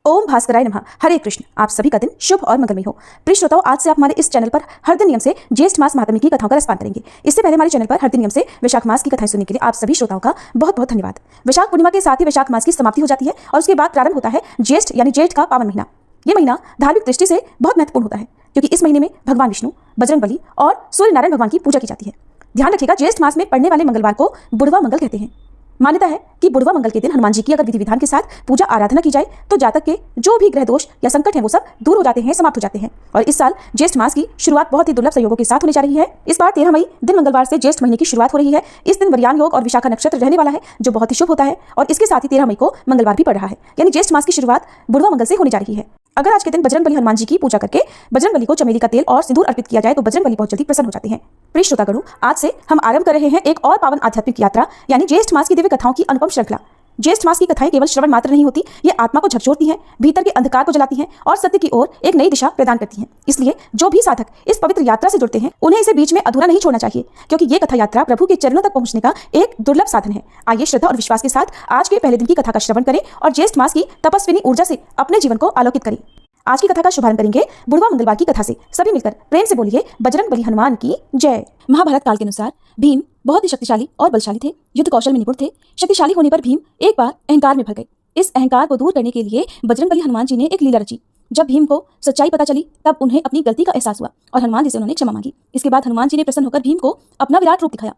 ओम भास्कराय नमः। हरे कृष्ण। आप सभी का दिन शुभ और मंगलमय हो। प्रिय श्रोताओं, आज से आप हमारे इस चैनल पर हर दिन नियम से ज्येष्ठ मास महात्म्य की कथाओं का रसपान करेंगे। इससे पहले हमारे चैनल पर हर दिन नियम से वैशाख मास की कथाएं सुनने के लिए आप सभी श्रोताओं का बहुत बहुत धन्यवाद। वैशाख पूर्णिमा के साथ ही वैशाख मास की समाप्ति हो जाती है और उसके बाद प्रारंभ होता है ज्येष्ठ यानी जेठ का पावन महीना। ये महीना धार्मिक दृष्टि से बहुत महत्वपूर्ण होता है क्योंकि इस महीने में भगवान विष्णु, बजरंगबली और सूर्य नारायण भगवान की पूजा की जाती है। ध्यान रखिएगा, ज्येष्ठ मास में पड़ने वाले मंगलवार को बुढ़वा मंगल कहते हैं। मान्यता है कि बुढ़वा मंगल के दिन हनुमान जी की अगर विधि विधान के साथ पूजा आराधना की जाए तो जातक के जो भी ग्रह दोष या संकट हैं वो सब दूर हो जाते हैं, समाप्त हो जाते हैं। और इस साल ज्येष्ठ मास की शुरुआत बहुत ही दुर्लभ संयोगों के साथ होने जा रही है। इस बार 13 मई दिन मंगलवार से ज्येष्ठ महीने की शुरुआत हो रही है। इस दिन वरयान योग और विशाखा नक्षत्र रहने वाला है जो बहुत ही शुभ होता है और इसके साथ ही 13 मई को मंगलवार भी पड़ रहा है, यानी ज्येष्ठ मास की शुरुआत बुढ़वा मंगल से होने जा रही है। अगर आज के दिन बजरंगबली हनुमान जी की पूजा करके बजरंगबली को चमेली का तेल और सिंदूर अर्पित किया जाए तो बजरंगबली बहुत जल्दी प्रसन्न हो जाते हैं। प्रिय श्रोतागणों, आज से हम आरंभ कर रहे हैं एक और पावन आध्यात्मिक यात्रा, यानी ज्येष्ठ मास की दिव्य कथाओं की अनुपम श्रृंखला। ज्येष्ठ मास की कथाएं केवल श्रवण मात्र नहीं होती, ये आत्मा को झकझोरती हैं, भीतर के अंधकार को जलाती हैं और सत्य की ओर एक नई दिशा प्रदान करती हैं। इसलिए जो भी साधक इस पवित्र यात्रा से जुड़ते हैं उन्हें इसे बीच में अधूरा नहीं छोड़ना चाहिए, क्योंकि ये कथा यात्रा प्रभु के चरणों तक पहुंचने का एक दुर्लभ साधन है। आइए श्रद्धा और विश्वास के साथ आज के पहले दिन की कथा का श्रवण करें और ज्येष्ठ मास की तपस्विनी ऊर्जा से अपने जीवन को आलोकित करें। आज की कथा का शुभारंभ करेंगे बुढ़वा मंगलवार की कथा से। सभी मिलकर प्रेम से बोलिए बजरंगबली हनुमान की जय। महाभारत काल के अनुसार भीम बहुत ही शक्तिशाली और बलशाली थे। युद्ध कौशल में निपुण थे। शक्तिशाली होने पर भीम एक बार अहंकार में भर गए। इस अहंकार को दूर करने के लिए बजरंगबली हनुमान जी ने एक लीला रची। जब भीम को सच्चाई पता चली तब उन्हें अपनी गलती का एहसास हुआ और हनुमान जी से उन्होंने क्षमा मांगी। इसके बाद हनुमान जी ने प्रसन्न होकर भीम को अपना विराट रूप दिखाया।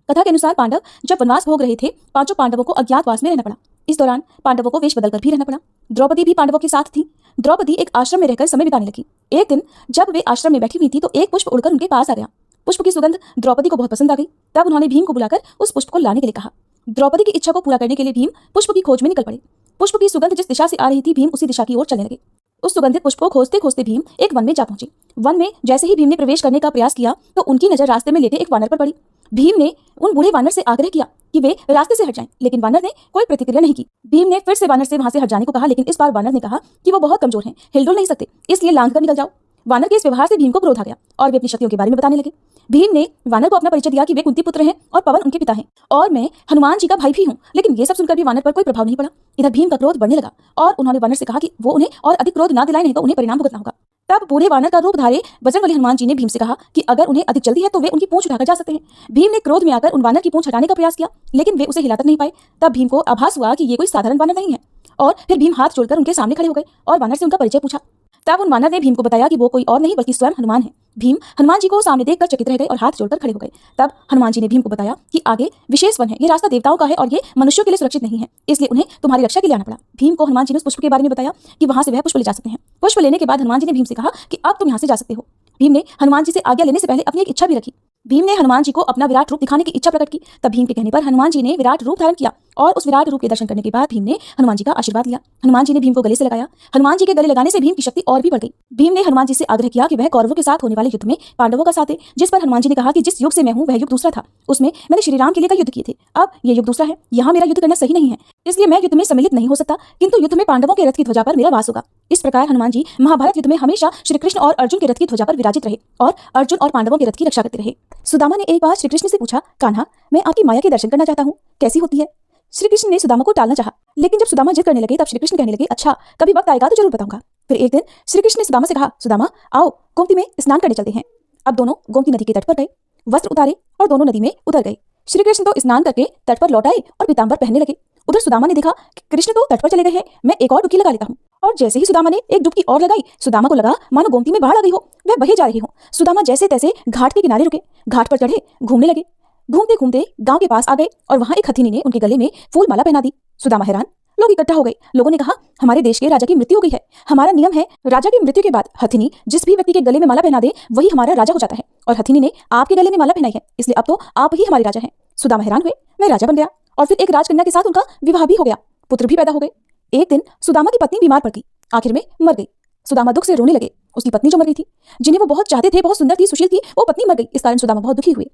कथा के अनुसार पांडव जब वनवास भोग रहे थे, पांचों पांडवों को अज्ञातवास में रहना पड़ा। इस दौरान पांडवों को वेश बदलकर भी रहना पड़ा। द्रौपदी भी पांडवों के साथ थी। द्रौपदी एक आश्रम में रहकर समय बिताने लगी। एक दिन जब वे आश्रम में बैठी हुई थी तो एक पुष्प उड़कर उनके पास आ गया। पुष्प की सुगंध द्रौपदी को बहुत पसंद आ गई। तब उन्होंने भीम को बुलाकर उस पुष्प को लाने के लिए कहा। द्रौपदी की इच्छा को पूरा करने के लिए भीम पुष्प की खोज में निकल पड़े। पुष्प की सुगंध जिस दिशा से आ रही थी, भीम उसी दिशा की ओर चलने लगे। उस सुगंधित पुष्प को खोजते खोजते भीम एक वन में जा पहुंचे। वन में जैसे ही भीम ने प्रवेश करने का प्रयास किया तो उनकी नजर रास्ते में लेटे एक वानर पर पड़ी। भीम ने उन बूढ़े वानर से आग्रह किया कि वे रास्ते से हट जाएं, लेकिन वानर ने कोई प्रतिक्रिया नहीं की। भीम ने फिर से वानर से वहां से हट जाने को कहा, लेकिन इस बार वानर ने कहा कि वो बहुत कमजोर हैं, हिलडुल नहीं सकते, इसलिए लांघ कर निकल जाओ। वानर के इस व्यवहार से भीम को क्रोध आ गया और वे अपनी शक्तियों के बारे में बताने लगे। भीम ने वानर को अपना परिचय दिया कि वे कुंती पुत्र हैं और पवन उनके पिता हैं और मैं हनुमान जी का भाई भी हूँ। लेकिन ये सब सुनकर भी वानर पर कोई प्रभाव नहीं पड़ा। इधर भीम का क्रोध बढ़ने लगा और उन्होंने वानर से कहा कि वो उन्हें और अधिक क्रोध ना दिलाए, नहीं तो उन्हें परिणाम भुगतना होगा। तब बूढ़े वानर का रूप धारे बजरंगबली हनुमान जी ने भीम से कहा कि अगर उन्हें अधिक जल्दी है तो वे उनकी पूंछ उठाकर जा सकते हैं। भीम ने क्रोध में आकर उन वानर की पूंछ हटाने का प्रयास किया, लेकिन वे उसे हिला तक नहीं पाए। तब भीम को आभास हुआ कि ये कोई साधारण वानर नहीं है और फिर भीम हाथ जोड़कर उनके सामने खड़े हो गए और वानर से उनका परिचय पूछा। तब उन वानर ने भीम को बताया कि वो कोई और नहीं बल्कि स्वयं हनुमान है। भीम हनुमान जी को सामने देखकर चकित रह गए और हाथ जोड़कर खड़े हो गए। तब हनुमान जी ने भीम को बताया कि आगे विशेष वन है, ये रास्ता देवताओं का है और ये मनुष्यों के लिए सुरक्षित नहीं है, इसलिए उन्हें तुम्हारी रक्षा के लिए आना पड़ा। भीम को हनुमान जी ने उस पुष्प के बारे में बताया कि वहां से वह पुष्प ले जा सकते हैं। पुष्प लेने के बाद हनुमान जी ने भीम से कहा कि अब तुम यहाँ से जा सकते हो। भीम ने हनुमान जी से आज्ञा लेने से पहले अपनी एक इच्छा भी रखी। भीम ने हनुमान जी को अपना विराट रूप दिखाने की इच्छा प्रकट की। तब भीम के कहने पर हनुमान जी ने विराट रूप धारण किया और उस विराट रूप के दर्शन करने के बाद भीम ने हनुमान जी का आशीर्वाद लिया। हनुमान जी ने भीम को गले से लगाया। हनुमान जी के गले लगाने से भीम की शक्ति और भी बढ़ गई। भीम ने हनुमान जी से आग्रह किया कि वह कौरवों के साथ होने वाले युद्ध में पांडवों का साथ दे। जिस पर हनुमान जी ने कहा कि जिस युग से मैं हूँ वह युग दूसरा था, उसमें मैंने श्री राम के लिए युद्ध किए थे। अब ये युग दूसरा है, यहाँ मेरा युद्ध करना सही नहीं है, इसलिए मैं युद्ध में सम्मिलित नहीं हो सकता, किंतु युद्ध में पांडवों के रथ की ध्वजा पर मेरा वास होगा। इस प्रकार हनुमान जी महाभारत युद्ध में हमेशा श्री कृष्ण और अर्जुन के रथ की ध्वजा पर विराजित रहे और अर्जुन और पांडवों के रथ की रक्षा करते रहे। सुदामा ने एक बार श्री कृष्ण से पूछा, कान्हा, मैं आपकी माया के दर्शन करना चाहता हूँ, कैसी होती है? श्री कृष्ण ने सुदामा को टालना चाहा, लेकिन जब सुदामा जिद करने लगे तब श्री कृष्ण कहने लगे, अच्छा, कभी वक्त आएगा तो जरूर बताऊंगा। फिर एक दिन श्री कृष्ण ने सुदामा से कहा, सुदामा आओ गोमती में स्नान करने चलते हैं। अब दोनों गोमती नदी के तट पर गए, वस्त्र उतारे और दोनों नदी में उतर गए। श्री कृष्ण तो स्नान करके तट पर लौट आए और पीतांबर पहनने लगे। उधर सुदामा ने देखा कि कृष्ण तो तट पर चले गए हैं, मैं एक और डुबकी लगा लेता हूँ। और जैसे ही सुदामा ने एक डुबकी और लगाई, सुदामा को लगा मानो गोमती में बाढ़ आ गई हो, वह बहे जा रही हो। सुदामा जैसे तैसे घाट के किनारे रुके, घाट पर चढ़े, घूमने लगे। घूमते घूमते गांव के पास आ गए और वहां एक हथिनी ने उनके गले में फूल माला पहना दी। सुदामा हैरान, लोग इकट्ठा हो गए। लोगों ने कहा, हमारे देश के राजा की मृत्यु हो गई है, हमारा नियम है राजा की मृत्यु के बाद हथिनी जिस भी व्यक्ति के गले में माला पहना दे वही हमारा राजा हो जाता है, और हथिनी ने आपके गले में माला पहनाई है, इसलिए अब तो आप ही हमारे राजा हैं। सुदामा हैरान हुए, वह राजा बन गया और फिर एक राजकन्या के साथ उनका विवाह भी हो गया, पुत्र भी पैदा हो गए। एक दिन सुदामा की पत्नी बीमार पड़ गई, आखिर में मर गई। सुदामा दुख से रोने लगे। उसकी पत्नी जो मर गई थी, जिन्हें वो बहुत चाहते थे, बहुत सुंदर थी, सुशील थी, वो पत्नी मर गई। इस कारण सुदामा बहुत दुखी हुए।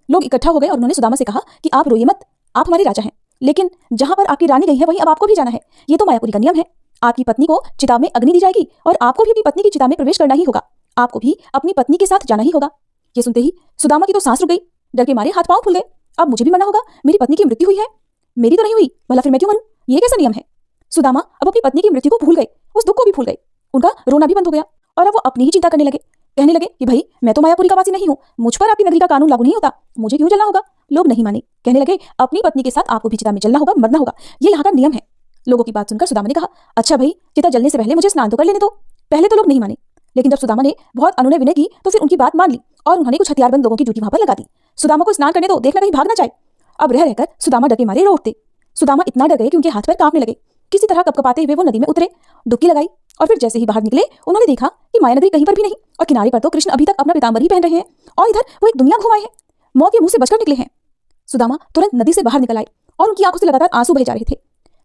लोग इकट्ठा हो गए और उन्होंने सुदामा से कहा कि आप रोइए मत, आप हमारे राजा हैं, लेकिन जहां पर आपकी रानी गई है वहीं अब आपको भी जाना है, ये तो मायापुरी का नियम है। आपकी पत्नी को चिता में अग्नि दी जाएगी और आपको भी अपनी पत्नी की चिता में प्रवेश करना ही होगा, आपको भी अपनी पत्नी के साथ जाना ही होगा। ये सुनते ही सुदामा की तो सांस रुक गई, डर के मारे हाथ पांव फूल गए। अब मुझे भी मरना होगा, मेरी पत्नी की मृत्यु हुई है, मेरी तो नहीं हुई, भला फिर मैं क्यों मरूं? ये कैसा नियम है? सुदामा अब अपनी पत्नी की मृत्यु को भूल गए। उस भी भूल गए, उनका रोना भी बंद हो गया और अब वो अपनी ही चिंता करने लगे। कहने लगे कि भाई मैं तो मायापुरी का वासी नहीं हूँ, मुझ पर आपकी नगरी का कानून लागू नहीं होता, मुझे क्यों जलना होगा। लोग नहीं माने, कहने लगे अपनी पत्नी के साथ आपको भी चिता में जलना होगा, मरना होगा, ये यहाँ का नियम है। लोगों की बात सुनकर सुदामा ने कहा, अच्छा भाई चिता जलने से पहले मुझे स्नान तो कर लेने दो। पहले तो लोग नहीं माने, लेकिन जब सुदामा ने बहुत अनुनय विनय की तो फिर उनकी बात मान ली और उन्होंने कुछ हथियारबंद लोगों की ड्यूटी वहां पर लगा दी। सुदामा को स्नान करने दो, देखना कहीं भाग ना जाए। अब रह रहकर सुदामा डर के मारे रो उठते। सुदामा इतना डर गए कि उनके हाथ पैर कांपने लगे। किसी तरह कपकपाते हुए वो नदी में उतरे, डुबकी लगाई और फिर जैसे ही बाहर निकले उन्होंने देखा कि माया नगरी कहीं पर भी नहीं और किनारे पर तो कृष्ण अभी तक अपना पीतांबर ही पहन रहे हैं और इधर वो एक दुनिया घुमाए हैं, मौत के मुंह से बचकर निकले हैं। सुदामा तुरंत नदी से बाहर निकल आए और उनकी आंखों से लगातार आंसू बह जा रहे थे।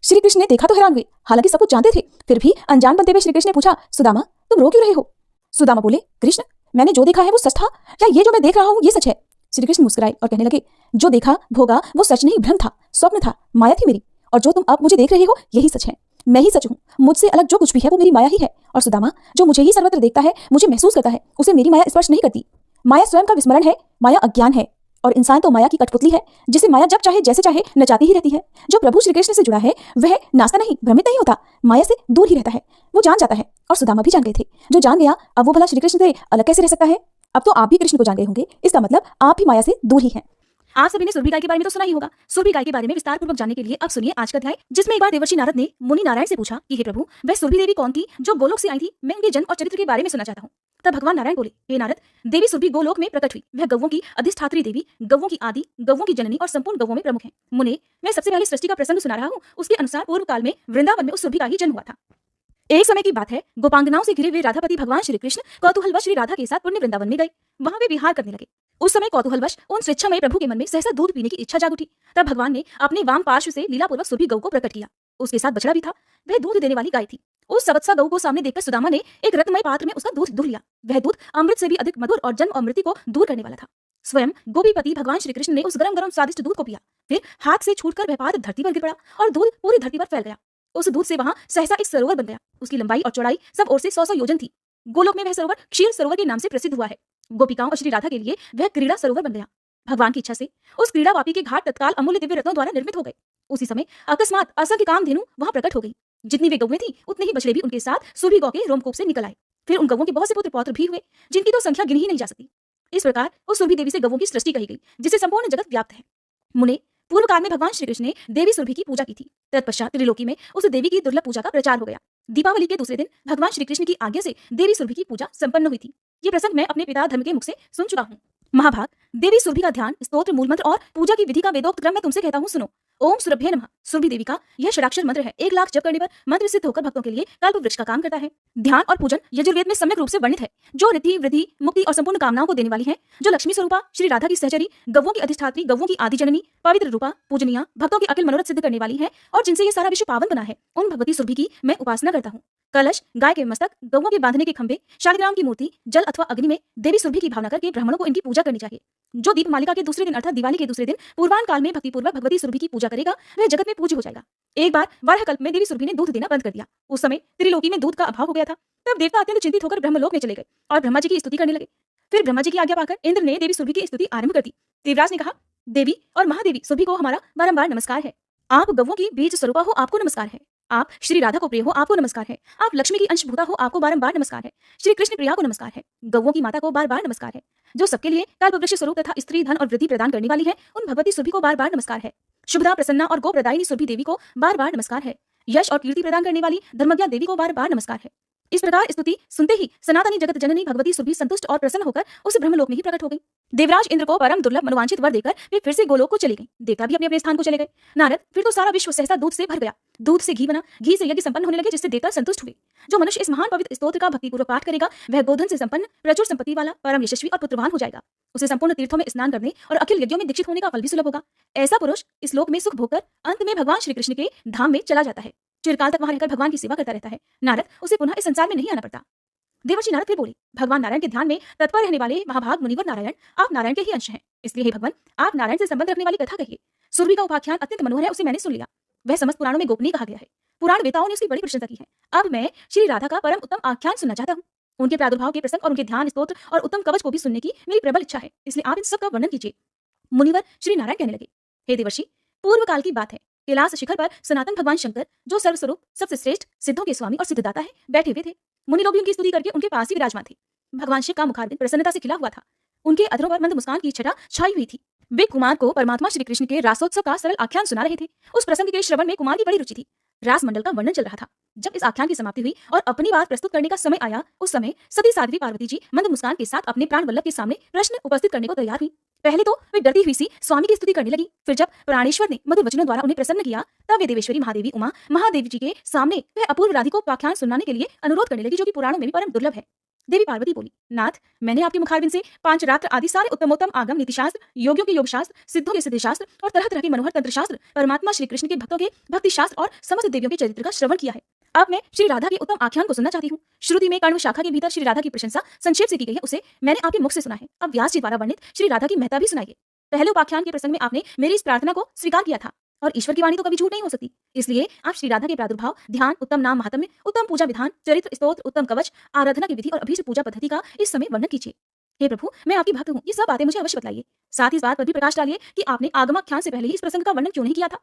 श्री कृष्ण ने देखा तो हैरान हुए, हालांकि सब कुछ जानते थे, फिर भी अनजान बनते हुए श्री कृष्ण ने पूछा, सुदामा तुम रो क्यों रहे हो। सुदामा बोले, कृष्ण मैंने जो देखा है वो सच था या ये जो मैं देख रहा हूँ ये सच है। श्री कृष्ण मुस्कुराए और कहने लगे, जो देखा भोगा वो सच नहीं भ्रम था, स्वप्न था, माया थी मेरी, और जो तुम अब मुझे देख रहे हो यही सच है। मैं ही सच हूँ, मुझसे अलग जो कुछ भी है वो मेरी माया ही है। और सुदामा जो मुझे ही सर्वत्र देखता है, मुझे महसूस करता है, उसे मेरी माया स्पर्श नहीं करती। माया स्वयं का विस्मरण है, माया अज्ञान है और इंसान तो माया की कठपुतली है जिसे माया जब चाहे जैसे चाहे नचाती ही रहती है। जो प्रभु श्री कृष्ण से जुड़ा है वह नास्ता नहीं, भ्रमित नहीं होता, माया से दूर ही रहता है। वो जान जाता है और सुदामा भी जान गए थे। जो जान गया अब वो भला श्री कृष्ण से अलग कैसे रह सकता है। अब तो आप भी कृष्ण को जान गए होंगे, इसका मतलब आप भी माया से दूर ही हैं। आप सभी ने सुरभि गाय के बारे में तो सुना ही होगा। सुरभि गाय के बारे में विस्तार पूर्वक जानने के लिए अब सुनिए आज का अध्याय, जिसमें एक बार देवर्षि नारद ने मुनि नारायण से पूछा कि हे प्रभु, वह सुरभि देवी कौन थी जो गोलोक से आई थी, मैं उनके जन्म और चरित्र के बारे में सुनना चाहता हूँ। तब भगवान नारायण बोले, हे नारद, देवी सुरभि गोलोक में प्रकट हुई, वह गौओं की अधिष्ठात्री देवी, गौओं की आदि, गौओं की जननी और संपूर्ण गौओं में प्रमुख है। मुने, मैं सबसे पहले सृष्टि का प्रसंग सुना रहा हूँ। उसके अनुसार पूर्व काल में वृंदावन में उस सुरभि का ही जन्म हुआ था। एक समय की बात है, गोपांगनाओं से घिरे हुए राधापति भगवान श्री कृष्ण कौतूहलवश श्री राधा के साथ पुण्य वृंदावन में गए। वहां वे विहार करने लगे। उस समय कौतूहलवश उन स्वेच्छामय प्रभु के मन में सहसा दूध पीने की इच्छा जाग उठी। तब भगवान ने अपने वाम पार्श्व से लीलापूर्वक सुरभि गौ को प्रकट किया। उसके साथ बछड़ा भी था, वह दूध देने वाली गाय थी। उस सवत्सा गौ को सामने देखकर सुदामा ने एक रत्नमय पात्र में उसका दूध दूह लिया। वह दूध अमृत से भी अधिक मधुर और जन्म और मृत्यु को दूर करने वाला था। स्वयं गोपीपति भगवान श्री कृष्ण ने उस गरम गरम स्वादिष्ट दूध को पिया। फिर हाथ से छूटकर वह पात्र धरती पर गिर पड़ा और दूध पूरी धरती पर फैल गया। उस दूध से वहां सहसा एक सरोवर बन गया। उसकी लंबाई और चौड़ाई सब ओर से 100 योजन थी। गोलोक में वह सरोवर क्षीर सरोवर के नाम से प्रसिद्ध हुआ है। गोपिकाओं और श्री राधा के लिए वह क्रीड़ा सरोवर बन गया। भगवान की इच्छा से उस क्रीड़ा वापी के घाट तत्काल अमूल्य दिव्य रत्नों द्वारा निर्मित हो गए। उसी समय अकस्मात असंख्य कामधेनु वहां प्रकट हो गई। जितनी वे गौएं थी उतने ही बछड़े भी उनके साथ सुरभि गौ के रोमकूप से निकल आए। फिर उन गौओं के बहुत से पुत्र पौत्र भी हुए, जिनकी तो संख्या गिनी ही नहीं जा सकती। इस प्रकार उस सुरभि देवी से गौओं की सृष्टि कही गई, जिससे संपूर्ण जगत व्याप्त है। मुने, पूर्व काल में भगवान श्री कृष्ण ने देवी सुरभि की पूजा की थी। तत्पश्चात त्रिलोकी में उस देवी की दुर्लभ पूजा का प्रचार हो गया। दीपावली के दूसरे दिन भगवान श्री कृष्ण की आज्ञा से देवी सुरभि की पूजा संपन्न हुई थी। ये प्रसंग मैं अपने पिता धर्म के मुख से सुन चुका हूँ। महाभाग, देवी सुरभि का ध्यान, स्तोत्र, मूलमंत्र और पूजा की विधि का वेदोक्त क्रम मैं तुमसे कहता हूँ, सुनो। ओम सुरभ्ये नमः सुरभि देवी का यह षडाक्षर मंत्र है। 1 लाख जप करने पर मंत्र सिद्ध होकर भक्तों के लिए कल्प वृक्ष का काम करता है। ध्यान और पूजन यजुर्वेद में सम्यक रूप से वर्णित है, जो रिद्धि, वृद्धि, मुक्ति और संपूर्ण कामनाओं को देने वाली है। जो लक्ष्मी स्वरूपा श्री राधा की सहचरी, गौओं की अधिष्ठात्री, गौओं की आदि जननी, पवित्र रूपा, पूजनिया, भक्तों के अखिल मनोरथ सिद्ध करने वाली है और जिनसे ये सारा विश्व पावन बना है, उन भगवती सुरभि की मैं उपासना करता हूँ। कलश, गाय के मस्तक, गौओं के बांधने के खंभे, शालिग्राम की मूर्ति, जल अथवा अग्नि में देवी सुरभि की भावना करके ब्राह्मणों को इनकी पूजा करनी चाहिए। जो दीप मालिका के दूसरे दिन अर्थात दिवाली के दूसरे दिन पूर्वान काल में भक्तिपूर्वक भगवती सुरभि की पूजा करेगा, वह जगत में पूज्य हो जाएगा। एक बार वाराह कल्प में देवी सुरभि ने दूध देना बंद कर दिया। उस समय त्रिलोकी में दूध का अभाव हो गया था। तब देवता अत्यंत चिंतित होकर ब्रह्मलोक में चले गए और ब्रह्मा जी की स्तुति करने लगे। फिर ब्रह्मा जी की आज्ञा पाकर इंद्र ने देवी सुरभि की स्तुति आरंभ कर दी। देवराज ने कहा, देवी और महादेवी सुरभि को हमारा बारंबार नमस्कार है। आप गौओं की बीज स्वरूपा हो, आपको नमस्कार है। आप श्री राधा को प्रिय हो, आपको नमस्कार है। आप लक्ष्मी की अंशभूता हो, आपको बारंबार नमस्कार है। श्री कृष्ण प्रिया को नमस्कार है। गौओं की माता को बार बार नमस्कार है। जो सबके लिए कल्प वृक्ष स्वरूप तथा स्त्री, धन और वृद्धि प्रदान करने वाली है, उन भगवती सुरभि को बार बार नमस्कार है। शुभदा, प्रसन्ना और गो प्रदायिनी सुरभि देवी को बार बार नमस्कार है। यश और कीर्ति प्रदान करने वाली धर्मज्ञा देवी को बार बार नमस्कार है। इस प्रकार स्तुति सुनते ही सनातनी जगत जननी भगवती सुरभि संतुष्ट और प्रसन्न होकर उस ब्रह्मलोक में ही प्रकट हो गई। देवराज इंद्र को परम दुर्लभ मनोवांछित वर देकर वे फिर से गोलोक को चले गए। देवता भी अपने अपने स्थान को चले गए। नारद, फिर तो सारा विश्व सहसा दूध से भर गया। दूध से घी बना, घी से यज्ञ संपन्न होने लगे, जिससे देवता संतुष्ट हुए। जो मनुष्य इस महान पवित्र स्तोत्र का भक्तिपूर्वक पाठ करेगा, वह गोधन से संपन्न, प्रचुर संपत्ति वाला, परम यशस्वी और पुत्रवान हो जाएगा। उसे संपूर्ण तीर्थों में स्नान करने और अखिल यज्ञों में दीक्षित होने का फल भी सुलभ होगा। ऐसा पुरुष इस लोक में सुख भोगकर अंत में भगवान श्री कृष्ण के धाम में चला जाता है। चिरकाल तक वहां रहकर भगवान की सेवा करता रहता है। नारद, उसे पुनः इस संसार में नहीं आना पड़ता। देवर्षि नारद फिर बोले, भगवान नारायण के ध्यान में तत्पर रहने वाले महाभाग मुनिवर नारायण, आप नारायण के ही अंश हैं। इसलिए हे भगवान, आप नारायण से संबंध रखने वाली कथा कहिए। सुरभि का उपाख्यान अत्यंत मनोहर है, उसे मैंने सुन लिया। वह समस्त पुराणों में गोपनीय कहा गया है। पुराण वेताओं ने उसकी बड़ी प्रशंसा की है। अब मैं श्री राधा का परम उत्तम आख्यान सुनना चाहता हूँ। उनके प्रादुर्भाव के प्रसंग और उनके ध्यान, स्तोत्र और उत्तम कवच को भी सुनने की मेरी प्रबल इच्छा है। इसलिए आप इन सब का वर्णन कीजिए। मुनिवर श्री नारायण कहने लगे, हे देवर्षि, पूर्व काल की बात है। कैलाश शिखर पर सनातन भगवान शंकर, जो सर्वस्वरूप सबसे श्रेष्ठ सिद्धों के स्वामी और सिद्धदाता है, बैठे हुए थे। मुनि लोग भी उनकी स्तुति करके उनके पास ही विराजमान थे। भगवान शिव का मुखारबिंद प्रसन्नता से खिला हुआ था। उनके अधरों पर मंद मुस्कान की छटा छाई हुई थी। वे कुमार को परमात्मा श्री कृष्ण के रासोत्सव का सरल आख्यान सुना रहे थे। उस प्रसंग के श्रवण में कुमार की बड़ी रुचि थी। रास मंडल का वर्णन चल रहा था। जब इस आख्यान की समाप्ति हुई और अपनी बात प्रस्तुत करने का समय आया, उस समय सती साध्वी पार्वती जी मंद मुस्कान के साथ अपने प्राण वल्लभ के सामने प्रश्न उपस्थित करने को तैयार हुई। पहले तो वे डरती हुई सी स्वामी की स्तुति करने लगी। फिर जब प्राणेश्वर ने मधुर वचनों द्वारा उन्हें प्रसन्न किया, तब वे देवेश्वरी महादेवी उमा महादेवी जी के सामने वह अपूर्व राधि को उपाख्यान सुनाने के लिए अनुरोध करने लगी, जो कि पुराणों में भी परम दुर्लभ है। देवी पार्वती बोली, नाथ, मैंने आपके मुखारबिंद से पांचरात्र आदि सारे उत्तमोत्तम आगम नीति शास्त्र, योगियों के योग शास्त्र, सिद्धों के सिद्धि शास्त्र और तरह तरह के मनोहर तंत्र शास्त्र, परमात्मा श्री कृष्ण के भक्तों के भक्ति शास्त्र और समस्त देवियों के चरित्र का श्रवण किया है। अब मैं श्री राधा के उत्तम आख्यान को सुनना चाहती हूँ। श्रुति में कर्ण शाखा के भीतर श्री राधा की प्रशंसा संक्षेप से की गई है, उसे मैंने आपके मुख से सुना है। अब व्यास जी द्वारा वर्णित श्री राधा की महत्ता भी सुनाइए। पहले उपाख्यान के प्रसंग में आपने मेरी इस प्रार्थना को स्वीकार किया था, और ईश्वर की वाणी तो कभी झूठ नहीं हो सकती। इसलिए आप श्री राधा के प्रादुर्भाव, ध्यान, उत्तम नाम महात्म्य, उत्तम पूजा विधान, चरित्र, स्तोत्र, उत्तम कवच, आराधना की विधि और अभीष्ट पूजा पद्धति का इस समय वर्णन कीजिए। हे प्रभु, मैं आपकी भक्त हूँ, ये सब बातें मुझे अवश्य बताइए। साथ ही इस बात पर भी प्रकाश डालिए कि आपने आगमाख्यान से पहले ही इस प्रसंग का वर्णन क्यों नहीं किया था।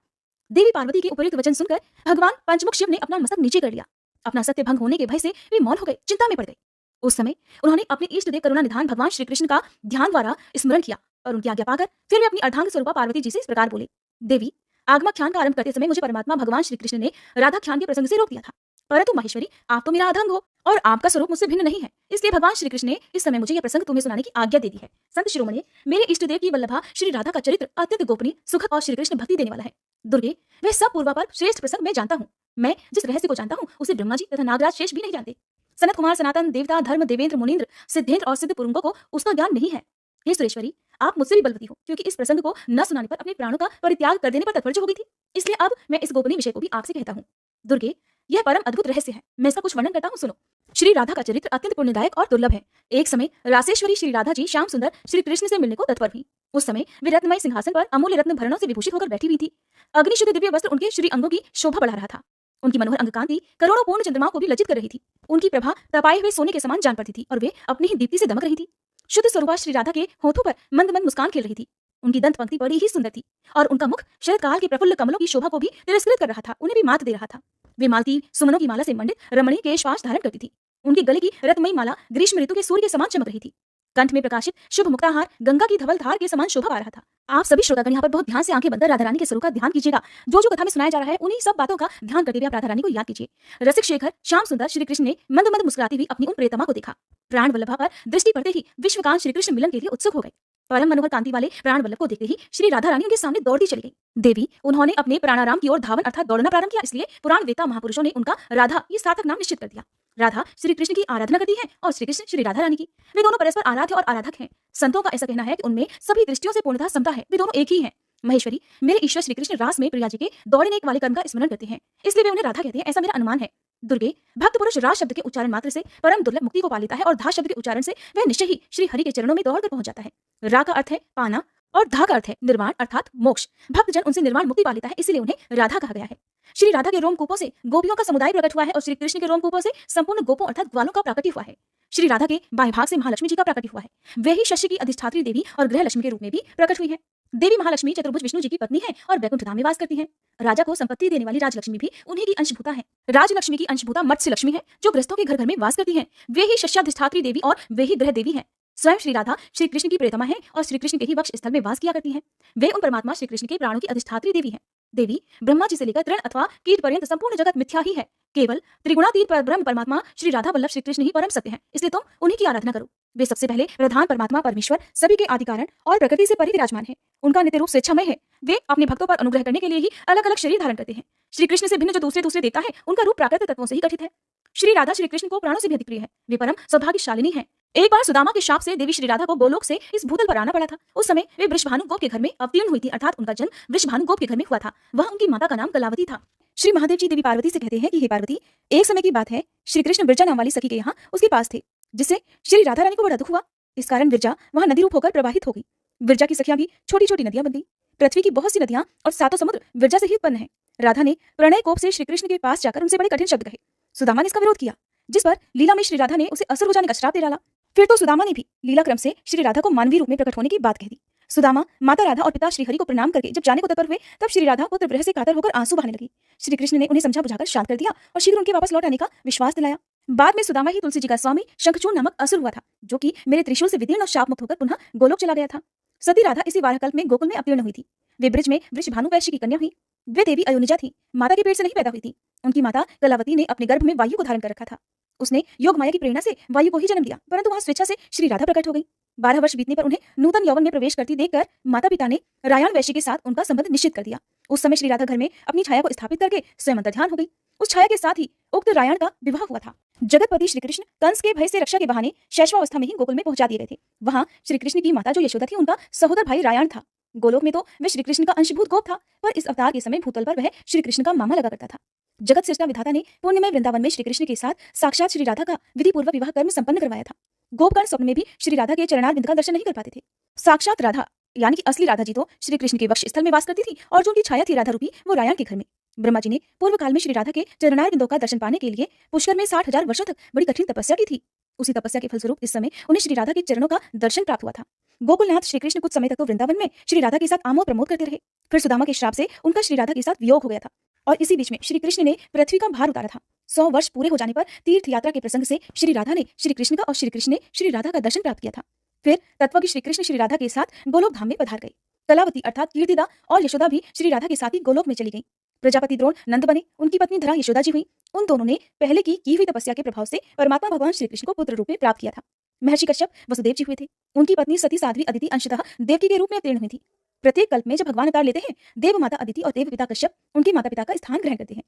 देवी पार्वती के उपयुक्त वचन सुनकर भगवान पंचमुख शिव ने अपना मस्तक नीचे कर लिया। अपना सत्य भंग होने के भय से वे मौन हो गए, चिंता में पड़ गए। उस समय उन्होंने अपने इष्ट देव करुणा निधान भगवान श्री कृष्ण का ध्यान द्वारा स्मरण किया और उनकी आज्ञा पाकर फिर वे अपनी अर्धांग स्वरूपा पार्वती जी से इस प्रकार बोले, देवी, आगमाख्यान का आरंभ करते समय मुझे परमात्मा भगवान श्री कृष्ण ने राधाख्यान के प्रसंग से रोक दिया था, परंतु माहेश्वरी, आप तो मेरा अधंग हो और आपका स्वरूप मुझसे भिन्न नहीं है। इसलिए भगवान श्री कृष्ण ने इस समय मुझे यह प्रसंग तुम्हें सुनाने की आज्ञा दे दी है। संत शिरोमणि, मेरे इष्ट देव की वल्लभा श्री राधा का चरित्र अत्यंत गोपनीय, सुखद और श्री कृष्ण भक्ति देने वाला है। दुर्गे, वह सब पूर्वापर श्रेष्ठ प्रसंग मैं जानता हूँ। मैं जिस रहस्य को जानता हूँ उसे ब्रह्मा जी तथा नागराज शेष भी नहीं जानते। सनत कुमार, सनातन, देवता, धर्म, देवेंद्र, मुनीन्द्र, सिद्धेंद्र और सिद्ध पुरुषों को उसका ज्ञान नहीं है। हे सुरेश्वरी, आप मुझसे भी बलवती हो, क्योंकि इस प्रसंग को न सुनाने पर अपने प्राणों का परित्याग कर देने पर तत्पर हो गई थी। इसलिए अब मैं इस गोपनीय विषय को भी आपसे कहता हूँ। दुर्गे, यह परम अद्भुत रहस्य है, मैं इसका कुछ वर्णन करता हूँ, सुनो। श्री राधा का चरित्र अत्यंत पुण्यदायक और दुर्लभ है। एक समय रासेश्वरी श्री राधा जी श्याम सुंदर श्री कृष्ण से मिलने को तत्पर हुई। उस समय वे रत्नमय सिंहासन पर अमूल्य रत्न भरणों से विभूषित होकर बैठी हुई थी। अग्निशुद्ध दिव्य वस्त्र उनके श्री अंगों की शोभा बढ़ा रहा था। उनकी मनोहर अंगकांति करोड़ों पूर्ण चंद्रमाओं को भी लज्जित कर रही थी। उनकी प्रभा तपाए हुए सोने के समान जान पड़ती थी और वे अपनी ही दीप्ति से दमक रही थी। शुद्ध स्वरूपा श्री राधा के होठों पर मंद मंद मुस्कान खेल रही थी। उनकी दंत पंक्ति बड़ी ही सुंदर थी और उनका मुख शरद काल के प्रफुल्ल कमलों की शोभा को भी तिरस्कृत कर रहा था, उन्हें भी मात दे रहा था। वे मालती सुमनों की माला से मंडित रमणीय केशवास धारण करती थी। उनके गले की रत्नमयी माला ग्रीष्म ऋतु के सूर्य के समान चमक रही थी। कंठ में प्रकाशित शुभ मुक्ताहार गंगा की धवल धार के समान शोभा पा रहा था। आप सभी श्रोतागण यहाँ पर बहुत ध्यान से आंखें बंद कर राधा रानी के स्वरूप का ध्यान कीजिएगा। जो जो कथा में सुनाया जा रहा है उन्हीं सब बातों का ध्यान करते हुए आप राधा रानी को याद कीजिए। रसिक शेखर श्याम सुंदर श्री कृष्ण ने मंद मंद मुस्कुराती हुई अपनी उन प्रियतमा को देखा। प्राण वल्लभा पर दृष्टि पड़ते ही विश्वकांत श्री कृष्ण मिलन के लिए उत्सुक हो गए। परम मनोहर कांति वाले प्राण वल्लभ को देखते ही श्री राधा रानी उनके सामने दौड़ती चली गई। देवी, उन्होंने अपने प्राणाराम की ओर धावन अर्थात दौड़ना प्रारंभ किया, इसलिए पुराण वेता महापुरुषों ने उनका राधा ये सार्थक नाम निश्चित कर दिया। राधा श्री कृष्ण की आराधना करती है और श्री कृष्ण श्री राधा रानी की। वे दोनों परस्पर आराध्य और आराधक हैं। संतों का ऐसा कहना है कि उनमें सभी दृष्टियों से पूर्णतः समता है, वे दोनों एक ही हैं। महेश्वरी, मेरे ईश्वर श्री कृष्ण रास में प्रिया जी के दौड़ने वाले कर्म का स्मरण करते हैं, इसलिए वे उन्हें राधा कहते हैं, ऐसा मेरा अनुमान है। दुर्गे, भक्त पुरुष रास शब्द के उच्चारण मात्र से परम दुर्लभ मुक्ति को पा लेता है और धा शब्द के उच्चारण से वह निश्चय ही श्री हरि के चरणों में दौड़कर पहुंच जाता है। रा का अर्थ है पाना और धा का अर्थ है निर्वाण अर्थात मोक्ष। भक्तजन उनसे निर्वाण मुक्ति पा लेता है, इसीलिए उन्हें राधा कहा गया है। श्री राधा के रोमकूपों से गोपियों का समुदाय प्रकट हुआ है और श्री कृष्ण के रोमकूपों से संपूर्ण गोपों अर्थात ग्वालों का प्राकट्य हुआ है। श्री राधा के बाएं भाग से महालक्ष्मी जी का प्राकट्य हुआ है। वे ही शशि की अधिष्ठात्री देवी और गृह लक्ष्मी के रूप में भी प्रकट हुई है। देवी महालक्ष्मी चतुर्भुज विष्णु जी की पत्नी है और वैकुंठ धाम में वास करती है। राजा को संपत्ति देने वाली राजलक्ष्मी भी उन्हीं की अंशभूता है। राजलक्ष्मी की अंशभूता मत्स्य लक्ष्मी है, जो गृहस्थों के घर घर में वास करती है। वे ही शस्याधिष्ठात्री देवी और वे ही गृह देवी है। स्वयं श्री राधा श्री कृष्ण की प्रियतमा है और श्री कृष्ण के ही वक्ष स्थल में वास किया करती है। वे उन परमात्मा श्री कृष्ण के प्राणों की अधिष्ठात्री देवी है। देवी, ब्रह्मा जी से लेकर तृण अथवा कीट पर्यंत संपूर्ण जगत मिथ्या ही है। केवल त्रिगुणातीत ब्रह्म परमात्मा श्री राधा वल्लभ श्री कृष्ण ही परम सत्य है, इसलिए तुम उन्हीं की आराधना करो। वे सबसे पहले प्रधान परमात्मा परमेश्वर सभी के आदि कारण और प्रकृति से परि विराजमान है। उनका नित्य रूप स्वेच्छामय है। वे अपने भक्तों पर अनुग्रह करने के लिए ही अलग अलग शरीर धारण करते हैं। श्री कृष्ण से भिन्न जो दूसरे देवता है उनका रूप प्राकृतिक तत्वों से ही गठित है। श्री राधा श्री कृष्ण को प्राणों से भी अधिक प्रिय है। वे परम सौभाग्यशालिनी है। एक बार सुदामा के शाप से देवी श्री राधा को गोलोक से इस भूतल पर आना पड़ा था। उस समय वे वृषभानु गोप के घर में अवतीर्ण हुई थी, अर्थात उनका जन्म वृषभानु गोप के घर में हुआ था। वह उनकी माता का नाम कलावती था। श्री महादेव जी देवी पार्वती से कहते हैं कि हे पार्वती, एक समय की बात है, श्री कृष्ण विरजा नाम वाली सखी के यहाँ उसके पास थे, जिससे श्री राधा रानी को बड़ा दुख हुआ। इस कारण विरजा वहां नदी रूप होकर प्रवाहित हो गई। विरजा की सखियां भी छोटी छोटी नदियां बन गई। पृथ्वी की बहुत सी नदियां और सातों समुद्र विरजा से ही उत्पन्न है। राधा ने प्रणय कोप से श्री कृष्ण के पास जाकर उनसे बड़े कठिन शब्द कहे। सुदामा ने इसका विरोध किया, जिस पर लीला में श्री राधा ने उसे असुर हो जाने का श्राप दे डाला। फिर तो सुदामा ने भी लीला क्रम से श्री राधा को मानवीय रूप में प्रकट होने की बात कह दी। सुदामा माता राधा और पिता श्रीहरि को प्रणाम करके जब जाने को तत्पर हुए, तब श्री राधा पुत्र विरह से कातर होकर आंसू बहाने लगी। श्री कृष्ण ने उन्हें समझा बुझाकर शांत कर दिया और शीघ्र उनके वापस लौट आने का विश्वास दिलाया। बाद में सुदामा ही तुलसी जी का स्वामी शंखचूड़ नामक असुर हुआ था, जो कि मेरे त्रिशूल से विदीर्ण और शाप मुक्त होकर पुनः गोलोक चला गया था। सती राधा इसी वारहकल्प में गोकुल में अवतीर्ण हुई थी। वे ब्रज में वृषभानु वैश्य की कन्या हुई। वे देवी अयोनिजा थी, माता के पेट से नहीं पैदा हुई थी। उनकी माता कलावती ने अपने गर्भ में वायु को धारण कर रखा था। उसने योग माया की प्रेरणा से वायु को ही जन्म दिया, परंतु वहां स्वेच्छा से श्री राधा प्रकट हो गई। 12 वर्ष बीतने पर उन्हें नूतन यौवन में प्रवेश करती देखकर माता पिता ने रायण वैश्य के साथ उनका संबंध निश्चित कर दिया। उस समय श्री राधा घर में अपनी छाया को स्थापित करके स्वयं अंतर्ध्यान हो गई। उस छाया के साथ ही उक्त रायण का विवाह हुआ था। जगतपति श्री कृष्ण कंस के भय से रक्षा के बहाने शैशवावस्था में ही गोकुल में पहुंचा दिए गए थे। वहां श्री कृष्ण की माता जो यशोदा थी, उनका सहोदर भाई रायण था। गोलोक में तो वह श्री कृष्ण का अंशभूत गोप था, पर इस अवतार के समय भूतल पर वह श्री कृष्ण का मामा लगा करता था। जगत सृष्टा विधाता ने पुण्यमय वृंदावन में श्री कृष्ण के साथ साक्षात श्री राधा का विधि पूर्वक विवाह कर्म संपन्न करवाया था। गोपगण स्वप्न में भी श्री राधा के चरणार बिंद का दर्शन नहीं कर पाते थे। साक्षात राधा यानी कि असली राधा जी तो श्री कृष्ण के वक्ष स्थल में वास करती थी, और जो उनकी छाया थी राधा रूपी, वो रायण के घर में। ब्रह्मा जी ने पूर्व काल में श्री राधा के चरणार बिंदों का दर्शन पाने के लिए पुष्कर में 60,000 वर्षों तक बड़ी कठिन तपस्या की थी। उसी तपस्या के फलस्वरूप इस समय उन्हें श्री राधा के चरणों का दर्शन प्राप्त हुआ था। गोकुलनाथ श्री कृष्ण कुछ समय तक तो वृंदावन में श्री राधा के साथ आमोद प्रमोद करते रहे। फिर सुदामा के श्राप से उनका श्री राधा के साथ वियोग हो गया था, और इसी बीच में श्री कृष्ण ने पृथ्वी का भार उतारा था। 100 वर्ष पूरे हो जाने पर तीर्थ यात्रा के प्रसंग से श्री राधा ने श्री कृष्ण का और श्री कृष्ण ने श्री राधा का दर्शन प्राप्त किया था। फिर तत्वज्ञ श्री कृष्ण श्री राधा के साथ गोलोक धाम में पधार गए। कलावती अर्थात कीर्तिदा और यशोदा भी श्री राधा के साथ ही गोलोक में चली गई। प्रजापति द्रोण नंद बने, उनकी पत्नी धरा यशोदा जी हुई। उन दोनों ने पहले की हुई तपस्या के प्रभाव से परमात्मा भगवान श्री कृष्ण को पुत्र रूप में प्राप्त किया था। महर्षि कश्यप वसुदेव जी हुए थे। उनकी पत्नी सती साध्वी अदिति अंशतः देवकी के रूप में अवतीर्ण हुई थी। प्रत्येक कल्प में जब भगवान अवतार लेते हैं, देव माता अदिति और देव पिता कश्यप उनके माता पिता का स्थान ग्रहण करते हैं।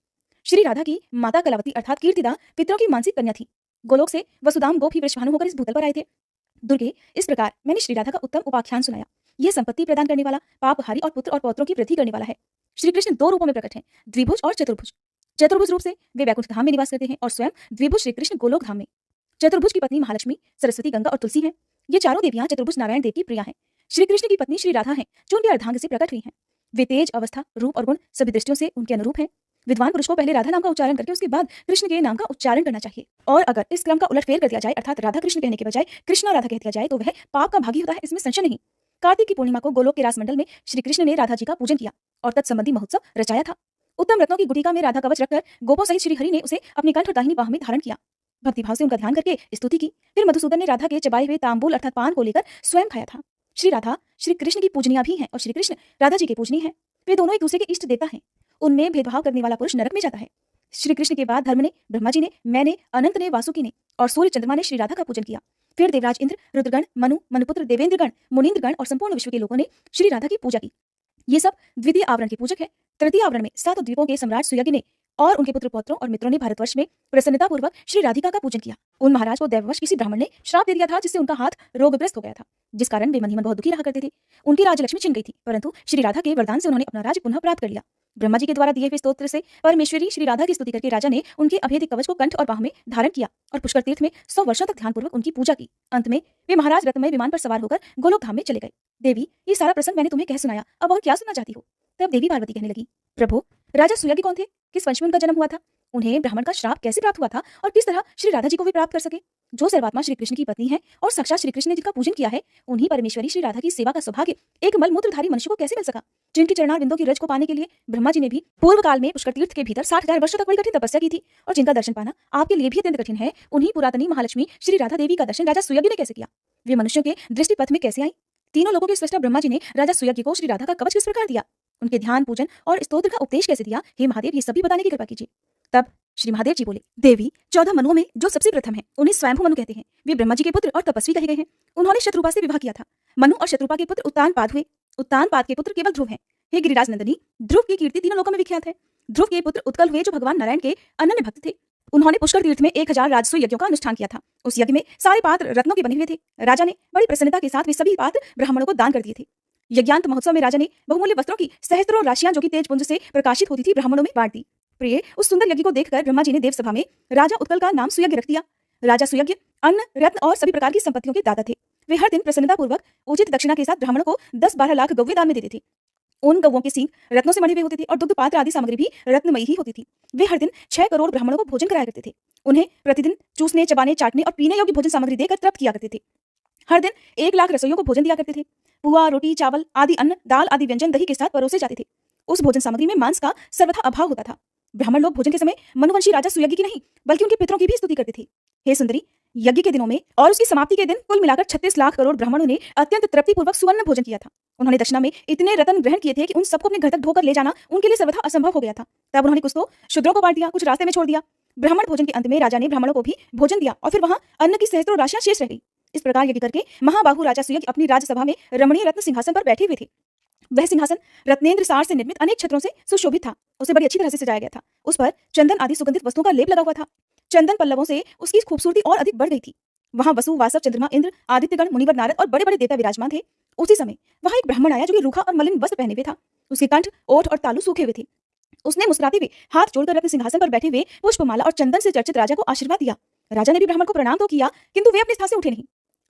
श्री राधा की माता कलावती अर्थात कीर्तिदा पितरों की मानसिक कन्या थी। गोलोक से वसुदाम गोप ही वृषभानु होकर इस भूतल पर आए थे। दुर्गे, इस प्रकार मैंने श्री राधा का उत्तम उपाख्यान सुनाया। यह संपत्ति प्रदान करने वाला, पापहारी और पुत्र और पौत्रों की वृद्धि करने वाला है। श्री कृष्ण 2 रूपों में प्रकट हैं, द्विभुज और चतुर्भुज। चतुर्भुज रूप से वे वैकुंठ धाम में निवास करते हैं और स्वयं द्विभुज श्री कृष्ण गोलोक धाम में। चतुर्भुज की पत्नी महालक्ष्मी, सरस्वती, गंगा और तुलसी हैं। ये चारों देवियां चतुर्भुज नारायण देव की प्रिया हैं। श्री कृष्ण की पत्नी श्री राधा हैं, जो उनके अर्धांग से प्रकट हुई हैं। वे तेज, अवस्था, रूप और गुण सभी दृष्टियों से उनके अनुरूप हैं। विद्वान पुरुष को पहले राधा नाम का उच्चारण करके उसके बाद कृष्ण के नाम का उच्चारण करना चाहिए, और अगर इस क्रम का उलटफेर कर दिया जाए अर्थात राधा कृष्ण कहने के बजाय कृष्णा राधा कह दिया जाए तो वह पाप का भागी होता है, इसमें संशय नहीं। कार्तिक की पूर्णिमा को गोलोक के रास मंडल में श्री कृष्ण ने राधा जी का पूजन किया और तत्संबंधी महोत्सव रचाया था। उत्तम रत्नों की गुटिका में राधा कवच रखकर गोपों सहित श्री हरि ने उसे अपने कंठ और दाहिनी बाह में धारण किया। भक्तिभाव से उनका ध्यान करके स्तुति की। फिर मधुसूदन ने राधा के चबाए हुए तांबूल अर्थात पान को लेकर स्वयं खाया था। श्री राधा श्री कृष्ण की पूजनिया भी हैं और श्री कृष्ण राधा जी के पूजनीय हैं। वे दोनों एक दूसरे के इष्ट देवता हैं। उनमें भेदभाव करने वाला पुरुष नरक में जाता है। श्री कृष्ण के बाद धर्म ने, ब्रह्मा जी ने, मैंने, अनंत ने, वासुकी ने और सूर्य चंद्रमा ने श्री राधा का पूजन किया। फिर देवराज इंद्र, रुद्रगण, मनु, मनुपुत्र, देवेंद्रगण, मुनीन्द्रगण और संपूर्ण विश्व के लोगों ने श्री राधा की पूजा की। ये सब द्वितीय आवरण के पूजक है। तृतीय आवरण में 7 द्वीपों के सम्राट सुयज्ञ ने और उनके पुत्र पौत्रों और मित्रों ने भारतवर्ष में प्रसन्नता पूर्वक श्री राधिका का पूजन किया। उन महाराज को दैववश किसी ब्राह्मण ने श्राप दे दिया था, जिससे उनका हाथ रोगग्रस्त हो गया था, जिस कारण वे मन ही मन बहुत दुखी रहा करते थे। उनकी राजलक्ष्मी छिन गई थी, परंतु श्री राधा के वरदान से उन्होंने अपना राज्य पुनः प्राप्त कर लिया। ब्रह्मा जी के द्वारा दिए हुए स्तोत्र से परमेश्वरी श्री राधा की स्तुति करके राजा ने उनके अभेद कवच को कंठ और बाह में धारण किया और पुष्कर तीर्थ में 100 वर्षों तक ध्यानपूर्वक उनकी पूजा की। अंत में वे महाराज रत्नमय विमान पर सवार होकर गोलोक धाम में चले गए। देवी, ये सारा प्रसंग मैंने तुम्हें कह सुनाया, अब और क्या सुनना चाहती हो? तब देवी पार्वती कहने लगी, प्रभु, राजा सुयज्ञ कौन थे? किस वंश में उनका जन्म हुआ था? उन्हें ब्राह्मण का श्राप कैसे प्राप्त हुआ था और किस तरह श्री राधा जी को वे प्राप्त कर सके? जो सर्वात्मा श्री कृष्ण की पत्नी है और साक्षात श्री कृष्ण ने जिनका पूजन किया है, उन्हीं परमेश्वरी श्री राधा की सेवा का सौभाग्य एक मलमूत्रधारी मनुष्य को कैसे मिल सका? जिनके चरणार बिंदों की रज को पाने के लिए ब्रह्मा जी ने भी पूर्व काल में पुष्कर तीर्थ के भीतर 60,000 वर्षों तक बड़ी कठिन तपस्या की थी, और जिनका दर्शन पाना आपके लिए भी अत्यंत कठिन है, उन्हीं पुरातनी महालक्ष्मी श्री राधा देवी का दर्शन राजा सुयज्ञ ने कैसे किया? वे मनुष्यों के दृष्टि पथ में कैसे आई? तीनों लोगों के स्रष्टा ब्रह्मा जी ने राजा सुयज्ञ को श्री राधा का कवच किस प्रकार दिया? उनके ध्यान, पूजन और स्तोत्र का उपदेश कैसे दिया? हे महादेव, ये सभी बताने की कृपा कीजिए। तब श्री महादेव जी बोले, देवी, 14 मनुओं में जो सबसे प्रथम है उन्हें स्वयंभू मनु कहते हैं। वे ब्रह्मा जी के पुत्र और तपस्वी कहे गए हैं। उन्होंने शत्रुपा से विवाह किया था। मनु और शत्रुपा के पुत्र उत्तानपाद हुए। उत्तानपाद के पुत्र केवल ध्रुव हैं। हे गिरिराज नंदनी, ध्रुव की कीर्ति तीनों लोकों में विख्यात है। ध्रुव के पुत्र उत्कल हुए, जो भगवान नारायण के अनन्य भक्त थे। उन्होंने पुष्कर तीर्थ में 1000 राजसूय यज्ञों का अनुष्ठान किया था। उस यज्ञ में सारे पात्र रत्नों के बने हुए थे। राजा ने बड़ी प्रसन्नता के साथ वे सभी पात्र ब्राह्मणों को दान कर दिए थे। यज्ञांत महोत्सव में राजा ने बहुमूल्य वस्त्रों की सहस्त्रों राशियां, जो कि तेज पुंज से प्रकाशित होती थी, ब्राह्मणों में बांट दी। प्रिय, उस सुंदर यज्ञ को देखकर ब्रह्मा जी ने देव सभा में राजा उत्कल का नाम सुयज्ञ रख दिया। राजा सुयज्ञ अन्न, रत्न और सभी प्रकार की संपत्तियों के दाता थे। वे हर दिन प्रसन्नता पूर्वक उचित दक्षिणा के साथ ब्राह्मणों को 10-12 लाख गौवें दान में देते थे। उन गौओं के सींग रत्नों से मढ़े हुए होते थे और दुग्ध पात्र आदि सामग्री भी रत्नमयी ही होती थी। वे हर दिन 6 करोड़ ब्राह्मणों को भोजन कराया करते थे। उन्हें प्रतिदिन चूसने, चबाने, चाटने और पीने योग्य भोजन सामग्री देकर तृप्त किया करते थे। हर दिन 1 लाख रसोइयों को भोजन दिया करते थे। पुआ, रोटी, चावल आदि अन्न, दाल आदि व्यंजन दही के साथ परोसे जाते थे। उस भोजन सामग्री में मांस का सर्वथा अभाव होता था। ब्राह्मण लोग भोजन के समय मनुवंशी राजा सुयज्ञ की नहीं बल्कि उनके पितरों की भी स्तुति करते थे। हे सुंदरी, यज्ञ के दिनों में और उसकी समाप्ति के दिन कुल मिलाकर 36 लाख करोड़ ब्राह्मणों ने अत्यंत तृप्तिपूर्वक सुवर्ण भोजन किया था। उन्होंने दक्षिणा में इतने रत्न ग्रहण किए थे कि उन सबको अपने घर तक ढोकर ले जाना उनके लिए सर्वथा असंभव हो गया था। तब उन्होंने कुछ तो शूद्रों को बांट दिया, कुछ रास्ते में छोड़ दिया। ब्राह्मण भोजन के अंत में राजा ने ब्राह्मणों को भी भोजन दिया और फिर वहां अन्न की सहस्त्रों राशियां शेष रह गई। इस प्रकार यज्ञ करके महाबाहु राजा सुयज्ञ अपनी राजसभा में रमणीय रत्न सिंहासन पर बैठे हुए थे। वह सिंहासन रत्नेंद्र सार से निर्मित अनेक छत्रों से सुशोभित था। उसे बड़ी अच्छी तरह से सजाया गया था। उस पर चंदन आदि सुगंधित वस्तुओं का लेप लगा हुआ था। चंदन पल्लवों से उसकी खूबसूरती और अधिक बढ़ गई थी। वहां वसु, वासव, चंद्रमा, इंद्र, आदित्यगण, मुनिवर, नारद और बड़े बड़े देवता विराजमान थे। उसी समय वहां एक ब्राह्मण आया जो कि रूखा और मलिन वस्त्र पहने हुए था। उसके कंठ, ओठ और तालू सूखे हुए थे। उसने मुस्कुराते हुए हाथ जोड़कर रत्न सिंहासन पर बैठे हुए पुष्पमाला और चंदन से चर्चित राजा को आशीर्वाद दिया। राजा ने भी ब्राह्मण को प्रणाम तो किया, किंतु वे अपने स्थान से उठे नहीं।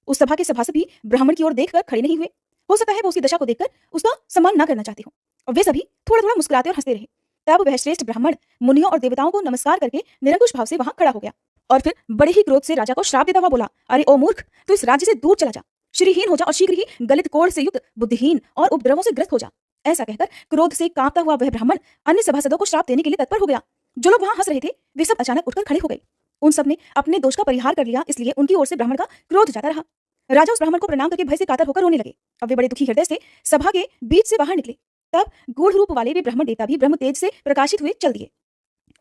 उस सभा के सभासद भी ब्राह्मण की ओर देखकर खड़े नहीं हुए। हो सकता है वो उसकी दशा को देखकर उसका सम्मान न करना चाहते हो। और वे सभी थोड़ा थोड़ा मुस्कुराते और हंसते रहे। तब वह श्रेष्ठ ब्राह्मण मुनियों और देवताओं को नमस्कार करके निरंकुश भाव से वहां खड़ा हो गया और फिर बड़े ही क्रोध से राजा को श्राप देता हुआ बोला, अरे ओ मूर्ख, तू इस राज्य से दूर चला जा, श्रीहीन हो जा और शीघ्र ही गलित कोढ़ से युक्त, बुद्धिहीन और उपद्रवों से ग्रस्त हो जा। ऐसा कहकर क्रोध से कांपता हुआ वह ब्राह्मण अन्य सभासदों को श्राप देने के लिए तत्पर हो गया। जो लोग वहां हंस रहे थे वे सब अचानक उठकर खड़े हो गए। उन सब ने अपने दोष का परिहार कर लिया, इसलिए उनकी ओर से ब्राह्मण का क्रोध जाता रहा। राजा उस ब्राह्मण को प्रणाम करके भय से कातर होकर रोने लगे। अब वे बड़े दुखी हृदय से सभा के बीच से बाहर निकले। तब गूढ़ रूप वाले वे ब्राह्मण देवता भी ब्रह्म तेज से प्रकाशित हुए चल दिए।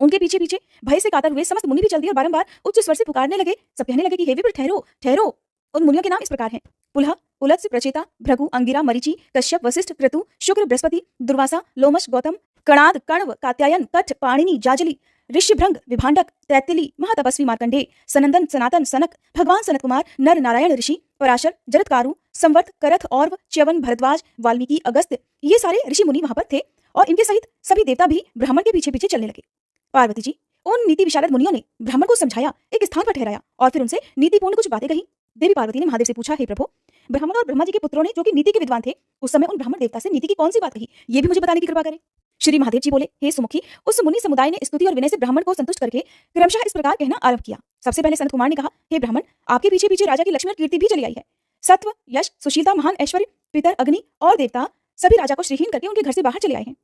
उनके पीछे पीछे भय से कातर हुए समस्त मुनि भी चल दिए और बारंबार उच्च स्वर से पुकारने लगे। सब कहने लगे कि हे विप्र, ठहरो ठहरो। उन मुनियों के नाम इस प्रकार हैं: पुलह, पुलत्स्य, प्रचेता, भृगु, अंगिरा, मरीचि, कश्यप, वशिष्ठ, क्रतु, शुक्र, बृहस्पति, दुर्वासा, लोमश, गौतम, कणाद, कण्व, कात्यायन, कठ, पाणिनि, जाजलि, ऋषिभृंग, विभांडक, तैत्तिली, महातपस्वी मार्कंडेय, सनंदन, सनातन, सनक, भगवान सनत कुमार, नर नारायण ऋषि, पराशर, जरत्कारु, संवर्त, करथ, और्व, च्यवन, भरद्वाज, वाल्मीकि, अगस्त्य, ये सारे ऋषि मुनि वहां पर थे और इनके सहित सभी देवता भी ब्राह्मण के पीछे पीछे चलने लगे। पार्वती जी, उन नीति विशारद मुनियों ने ब्राह्मण को समझाया, एक स्थान पर ठहराया और फिर उनसे नीतिपूर्ण कुछ बातें कही। देवी पार्वती ने महादेव से पूछा, हे प्रभु, ब्राह्मण और ब्रह्मा जी के पुत्रों ने जो कि नीति के विद्वान थे, उस समय उन ब्राह्मण देवता से नीति की कौन सी बात कही, ये भी मुझे बताने की कृपा करें। श्री महादेव जी बोले, हे सुमुखी, उस मुनि समुदाय ने स्तुति और विनय से ब्राह्मण को संतुष्ट करके क्रमशः इस प्रकार कहना आरंभ किया। सबसे पहले संत कुमार ने कहा, हे ब्राह्मण, आपके पीछे पीछे राजा की लक्ष्मी और कीर्ति भी चली आई है। सत्व, यश, सुशीलता, महान ऐश्वर्य, पितर, अग्नि और देवता सभी राजा को श्रीहीन करके उनके घर से बाहर चले आए हैं।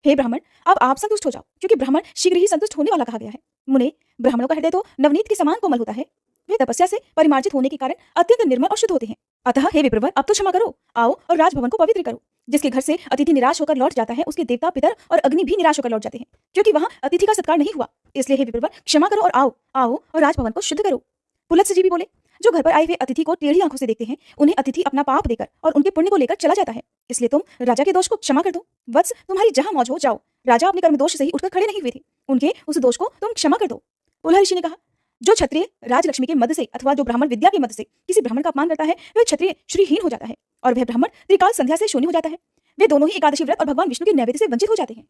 हे ब्राह्मण, अब आप संतुष्ट हो जाओ, क्योंकि ब्राह्मण शीघ्र ही संतुष्ट होने वाला कहा गया है। मुने, ब्राह्मणों का हृदय तो नवनीत के समान कोमल होता है। वे तपस्या से परिमार्जित होने के कारण अत्यंत निर्मल और शुद्ध होते हैं। अतः हे विप्रवर, अब तो क्षमा करो, आओ और राजभवन को पवित्र करो। जिसके घर से अतिथि निराश होकर लौट जाता है, उसके देवता, पितर और अग्नि भी निराश होकर लौट जाते हैं, क्योंकि वहां अतिथि का सत्कार नहीं हुआ। इसलिए हे विप्रवर, क्षमा करो और आओ आओ और राजभवन को शुद्ध करो। पुलत्स्य जी भी बोले, जो घर पर आए हुए अतिथि को टेढ़ी आंखों से देखते हैं, उन्हें अतिथि अपना पाप देकर और उनके पुण्य को लेकर चला जाता है। इसलिए तुम राजा के दोष को क्षमा कर दो। वत्स, तुम्हारी जहां मौज हो जाओ। राजा अपने कर्म दोष से ही उठकर खड़े नहीं हुए थे, उनके उस दोष को तुम क्षमा कर दो। पुलह ऋषि ने कहा, जो क्षत्रिय राजलक्ष्मी के मद से अथवा जो ब्राह्मण विद्या के मद से किसी ब्राह्मण का अपमान करता है, वह क्षत्रिय श्रीहीन हो जाता है और वह ब्राह्मण त्रिकाल संध्या से शून्य हो जाता है। वे दोनों ही एकादशी व्रत और भगवान विष्णु के नैवेद्य से वंचित हो जाते हैं।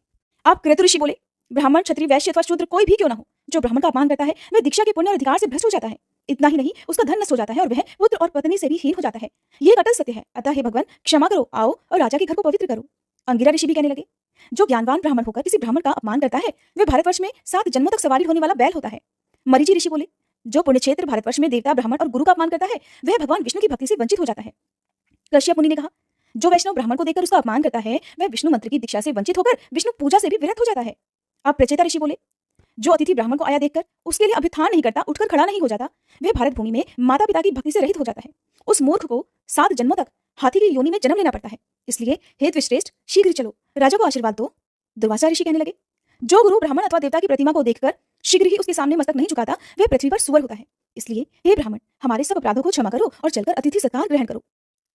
आप क्रतु ऋषि बोले, ब्राह्मण, क्षत्रिय, वैश्य अथवा शूद्र कोई भी क्यों न हो, जो ब्राह्मण का अपमान करता है, वह दीक्षा के पुण्य और अधिकार से भ्रष्ट हो जाता है। इतना ही नहीं, उसका धन नष्ट हो जाता है और वह पुत्र और पत्नी से भी हीन हो जाता है। ये एक अटल सत्य है। अतः हे भगवान, क्षमा करो, आओ और राजा के घर को पवित्र करो। अंगिरा ऋषि भी कहने लगे, जो ज्ञानवान ब्राह्मण होकर किसी ब्राह्मण का अपमान करता है, वह भारतवर्ष में 7 जन्मों तक सवारी होने वाला बैल होता है। मरीचि ऋषि बोले, जो पुण्य क्षेत्र भारतवर्ष में देवता, ब्राह्मण और गुरु का अपमान करता है, वह भगवान विष्णु की भक्ति से वंचित हो जाता है। कश्यप मुनि ने कहा, जो वैष्णव ब्राह्मण को देखकर उसका अपमान करता है, वह विष्णु मंत्र की दीक्षा से वंचित होकर विष्णु पूजा से भी विरत हो जाता है। अब प्रचेता ऋषि बोले, जो अतिथि ब्राह्मण को आया देखकर उसके लिए अभ्युत्थान नहीं करता, उठकर खड़ा नहीं हो जाता, वह भारत भूमि में माता पिता की भक्ति से रहित हो जाता है। उस मूर्ख को 7 जन्मों तक हाथी की योनि में जन्म लेना पड़ता है। इसलिए हे द्विश्रेष्ठ, शीघ्र चलो, राजा को आशीर्वाद दो। दुर्वासा ऋषि कहने लगे, जो गुरु ब्राह्मण अथवा देवता की प्रतिमा को देखकर शीघ्र ही उसके सामने मस्तक नहीं झुकाता, वह पृथ्वी पर सुअर होता है। इसलिए हे ब्राह्मण, हमारे सब अपराधों को क्षमा करो और चलकर अतिथि सत्कार ग्रहण करो।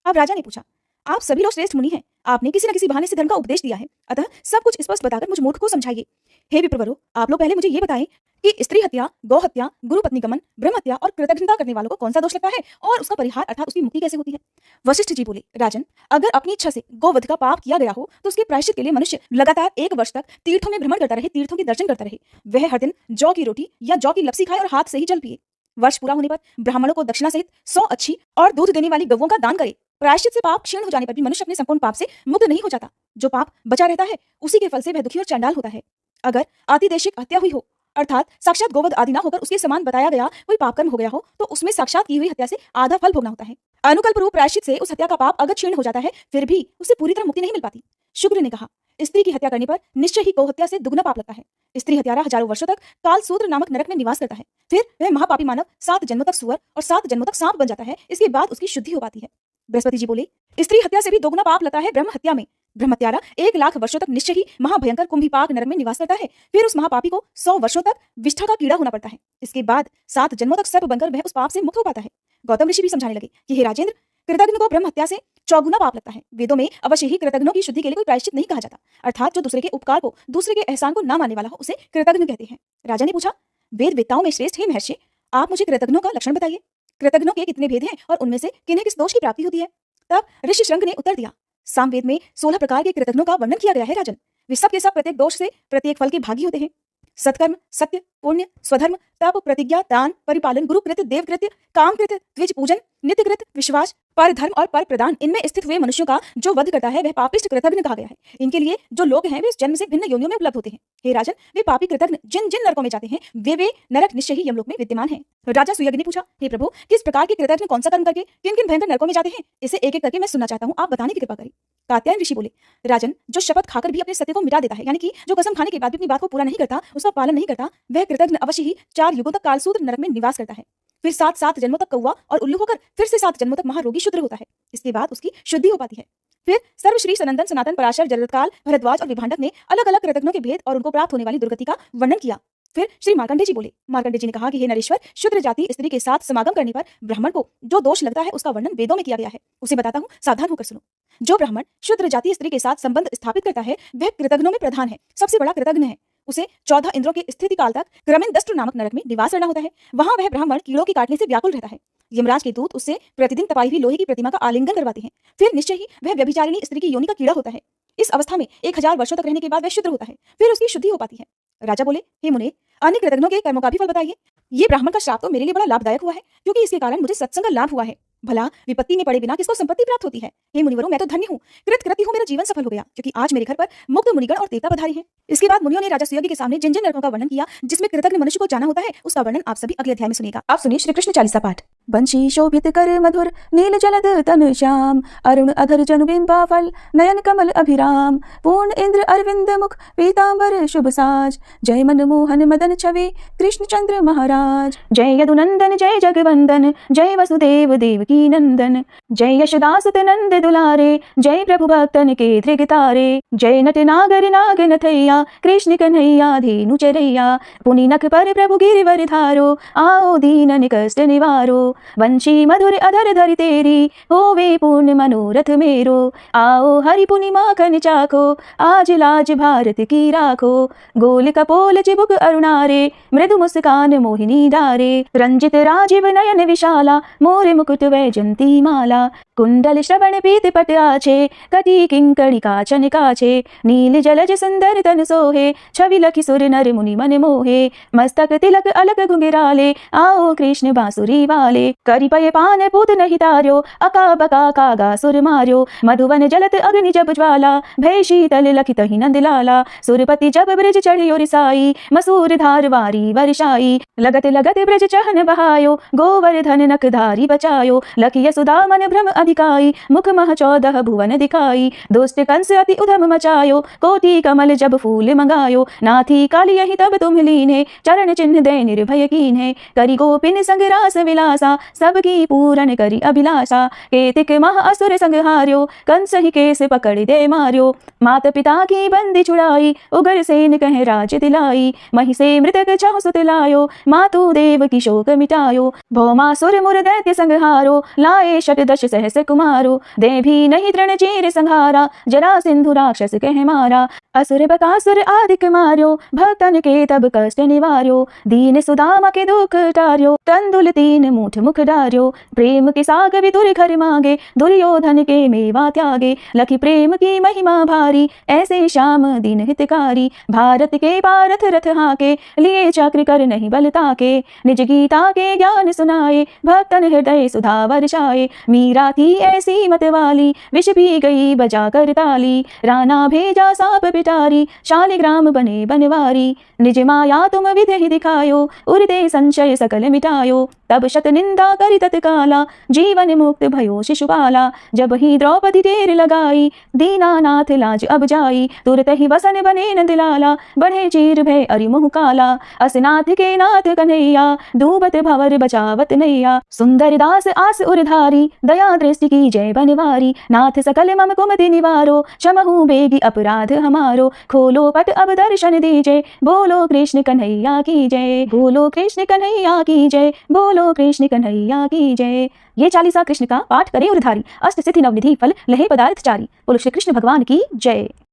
अब राजा ने पूछा, आप सभी लोग श्रेष्ठ मुनि हैं, आपने किसी न किसी बहाने से धर्म का उपदेश दिया है, अतः सब कुछ स्पष्ट बताकर मुझ मूर्ख को समझाइए। हे विप्रवरो, आप लोग पहले मुझे ये बताएं कि स्त्री हत्या, गौ हत्या, गुरु पत्नी गमन, ब्रह्म हत्या और कृतघ्नता करने वालों को कौन सा दोष लगता है और उसका परिहार अर्थात उसकी मुक्ति कैसे होती है। वशिष्ठ जी बोले, राजन, अगर अपनी इच्छा से गौवध का पाप किया गया हो तो उसके प्रायश्चित के लिए मनुष्य लगातार 1 वर्ष तक तीर्थों में भ्रमण करता रहे, तीर्थों के दर्शन करता रहे। वह हर दिन जौ की रोटी या जौ की लपसी खाए और हाथ से ही जल पिए। वर्ष पूरा होने पर ब्राह्मणों को दक्षिणा सहित 100 अच्छी और दूध देने वाली गौओं का दान करे। प्रायश्चित से पाप क्षीण हो जाने पर भी मनुष्य अपने संपूर्ण पाप से मुक्त नहीं हो जाता। जो पाप बचा रहता है उसी के फल से वह दुखी और चांडाल होता है। अगर आतिदेशिक हत्या हुई हो अर्थात साक्षात गोवध आदि ना होकर उसके समान बताया गया कोई पाप कर्म हो गया हो तो उसमें साक्षात की हुई हत्या से आधा फल भोगना होता है। अनुकल्प रूप प्रायश्चित से उस हत्या का पाप अगर क्षीण हो जाता है, फिर भी उसे पूरी तरह मुक्ति नहीं मिल पाती। शुक्र ने कहा, स्त्री की हत्या करने पर निश्चय ही गौ हत्या से दुगना पाप लगता है। स्त्री हत्यारा हजारों वर्षों तक कालसूत्र नामक नरक में निवास करता है। फिर वह महापापी मानव 7 जन्मों तक सुअर और 7 जन्मों तक सांप बन जाता है। इसके बाद उसकी शुद्धि हो पाती है। बृहस्पति जी बोले, स्त्री हत्या से भी दोगुना पाप लगता है ब्रह्म हत्या में। ब्रह्म हत्यारा 1 लाख वर्षों तक निश्चय ही महाभयंकर कुंभीपाक नरक में निवास करता है। फिर उस महापापी को 100 वर्षों तक विष्ठा का कीड़ा होना पड़ता है। इसके बाद 7 जन्मों तक सर्प बनकर वह उस पाप से मुक्त हो पाता है। गौतम ऋषि भी समझाने लगे कि हे राजेंद्र, कृतघ्न को ब्रह्म हत्या से 4 गुना पाप लगता है। वेदों में अवश्य ही कृतघ्नों की शुद्धि के लिए कोई प्रायश्चित नहीं कहा जाता, अर्थात जो दूसरे के उपकार को, दूसरे के एहसान को ना मानने वाला हो उसे कृतघ्न कहते हैं। राजा ने पूछा, वेद वेत्ताओं में श्रेष्ठ हे महर्षि, आप मुझे कृतघ्नों का लक्षण बताइए। कृतघ्नों के कितने भेद हैं और उनमें से किन्हें किस दोष की प्राप्ति होती है? तब ऋषि शृंग ने उत्तर दिया, सामवेद में 16 प्रकार के कृतघ्नों का वर्णन किया गया है राजन। वे सब के सब प्रत्येक दोष से प्रत्येक फल के भागी होते हैं। सत्कर्म, सत्य, पुण्य, स्वधर्म, तप, प्रतिज्ञा, दान, परिपालन, गुरुकृत्य, देवकृत्य, कामकृत्य, द्विज पूजन, नित्यकृत, विश्वास, पर धर्म और पर प्रदान, इनमें स्थित हुए मनुष्यों का जो वध करता है वह पापिष्ट कृतघ्न कहा गया है। इनके लिए जो लोग हैं वे इस जन्म से भिन्न योनियों में उपलब्ध होते हैं। हे राजन, वे पापी कृतघ्न जिन जिन नरकों में जाते हैं वे नरक निश्चय ही यमलोक में विद्यमान हैं। राजा सुयज्ञ ने पूछा, हे प्रभु, किस प्रकार के कृतघ्न कौन सा कर्म करके किन किन भयंकर नरकों में जाते हैं? इसे एक एक करके मैं सुनना चाहता हूँ, आप बताने की कृपा करें। कात्यायन ऋषि बोले, राजन, जो शपथ खाकर भी अपने सत्य को मिटा देता है, यानी कि जो कसम खाने के बाद भी अपनी बात को पूरा नहीं करता, उसका पालन नहीं करता, वह कृतघ्न अवश्य ही 4 युगों तक कालसूत्र नरक में निवास करता है। फिर 7 जन्मों तक कौवा और उल्लू होकर फिर से 7 जन्मों तक महारोगी शूद्र होता है। इसके बाद उसकी शुद्धि हो पाती है। फिर सर्वश्री सनंदन सनातन पराशर जरदकाल भरद्वाज और विभांडक ने अलग अलग कृतघ्नों के भेद और उनको प्राप्त होने वाली दुर्गति का वर्णन किया। फिर श्री मार्कंडे जी बोले, मार्कंडे जी ने कहा कि हे नरेश्वर, शूद्र जाति स्त्री के साथ समागम करने पर ब्राह्मण को जो दोष लगता है उसका वर्णन वेदों में किया गया है, उसे बताता हूँ, सावधान होकर सुनो। जो ब्राह्मण शूद्र जाति स्त्री के साथ संबंध स्थापित करता है वह कृतघ्नों में प्रधान है, सबसे बड़ा कृतघ्न है। उसे 14 इंद्रों के स्थिति काल तक क्रमिन दस्त्र नामक नरक में निवास करना होता है। वहां वह ब्राह्मण कीड़ों के काटने से व्याकुल रहता है। यमराज के दूत उससे प्रतिदिन तपाई हुई लोहे की प्रतिमा का आलिंगन करवाते हैं। फिर निश्चय ही वह व्यभिचारिणी स्त्री की योनि का कीड़ा होता है। इस अवस्था में 1000 वर्षों तक रहने के बाद वह शुद्र होता है। फिर उसकी शुद्धि हो पाती है। राजा बोले, हे मुने, अन्य कृतघ्नों के कर्मों का भी फल बताइए। ये ब्राह्मण का श्राप तो मेरे लिए बड़ा लाभदायक हुआ है, क्योंकि इसके कारण मुझे सत्संग का लाभ हुआ है। भला विपत्ति में पड़े बिना किसको संपत्ति प्राप्त होती है? हे मुनिवरों, मैं तो धन्य हूँ, कृतकृत्य हूँ, मेरा जीवन सफल हो गया, क्योंकि आज मेरे घर पर मुक्त मुनिगण और देवता पधारे हैं। इसके बाद मुनियों ने राजा सुयज्ञ के सामने जिन जिन नरकों का वर्णन किया जिसमें कृतघ्न मनुष्य को जाना होता है, उसका वर्णन आप सभी अगले अध्याय में सुनिएगा। आप सुनिए श्री कृष्ण चालीसा पाठ। बंशी शोभित कर मधुर नील जलद तन श्याम, अरुण अधर जनु बिंबा फल नयन कमल अभिराम, पूर्ण इंद्र अरविंद मुख पीतांबर शुभ साज, जय मनमोहन मदन छवि कृष्ण चंद्र महाराज, जय यदुनंदन जय जगवंदन, जय वसुदेव देवकी नंदन, जय यशोदासुत नंद दुलारे, जय प्रभु भक्तन के धृग तारे, जय नट नागर नाग नथैया कृष्ण कन्हैया धेनु चरैया, पुनि नख पर प्रभु गिरिवर धारो, आओ दीनन कष्ट निवारो, वंशी मधुर अधर धरि तेरी, होवे पूर्ण मनोरथ मेरो, आओ हरि पुनि माखन चाखो, आज लाज भारत की राखो, गोल कपोल चिबुक अरुणारे, मृदु मुस्कान मोहिनी डारे, रंजित राजीव नयन विशाला, मोर मुकुट वैजंती माला, कुंडल श्रवण पीत पट आछे, कटी किंकणी काचन काछे, नील जलज सुंदर तन सोहे, छवि लखि सुर नर मुनि मन मोहे, मस्तक तिलक अलक घुंघराले, आओ कृष्ण बांसुरी वाले, करिपय पान पूत नहीं तार्यो, अका बका कागा सुर मार्यो, मधुवन जलत अग्नि जब ज्वाला, भय शीतल लखि तहि नंद लाला, सुरपति जब ब्रज चढ़ियो रिसाई, मसूर धार वारी वर्षाई, लगत लगत ब्रज चहन बहायो, गोवर्धन नख धारी बचायो, लखि यशोदा मन भ्रम अधिकाई, मुख मह 14 भुवन दिखाई, दुष्ट कंस अति उधम मचायो, कोटि कमल जब फूल मंगायो, नाथी काली यही तब तुम लीने, चरण चिन्ह दे निर्भय कीन्हे, करि गोपिन संग रास विलासा, सबकी पूरन करि अभिलाषा, केतिक मह असुर संहार्यो, कंस ही केस पकड़ दे मार्यो, मात पिता की बंदी छुड़ाई, उगर सेन कह राज दिलाई, मही से मृतक छह सुत लायो, मातु देव की शोक मिटायो, भौमासुर मुर दैत्य संहारो, लाए शतदश सहस कुमारो, दे भी नहीं तृण चीर संहारा, जरा सिंधु राक्षस कह मारा, असुर बकासुर आदिक मार्यो, भक्तन के तब कष्ट निवार्यो, दीन सुदामा के दुख टार्यो, तंदुल 3 मूठ मुख डार्यो, प्रेम के साग विदुर घर मांगे, दुर्योधन के मेवा त्यागे, लखि प्रेम की महिमा भारी, ऐसे श्याम दीन हितकारी, भारत के पारथ रथ हाके, लिए चक्र कर नहीं बलता के, निज गीता के ज्ञान सुनाए, भक्तन हृदय सुधा वर्षाए, मीरा थी ऐसी मत वाली, विष पी गई बजा कर ताली। राणा भेजा सांप पिटारी, शालिग्राम बने बनवारी। निज माया तुम विधि ही दिखायो, उरते संशय सकल मिटायो। तब शत निंदा करि तत्काला, जीवन मुक्त भयो शिशुपाला। जब ही द्रौपदी ढेर लगाई, दीनानाथ लाज अब जाई। तुरत ही वसन बने नंदलाला, बढ़े चीर भय अरि मुह काला। असनाथ के नाथ कन्हैया, डूबत भंवर बचावत नैया। सुंदर दास आस उरधारी, दया दृष्टि की जय बनवारी। नाथ सकल मम कुमति निवारो, क्षमहु बेगी अपराध हमारो। खोलो पट अब दर्शन दीजे, बोलो कृष्ण कन्हैया की जय। बोलो कृष्ण कन्हैया की जय, बोलो कृष्ण कन्हैया की जय। ये चालीसा कृष्ण का पाठ करे उरधारी, अष्ट सिद्धि नवनिधि फल लहे पदार्थ चारी। बोलो श्री कृष्ण भगवान की जय।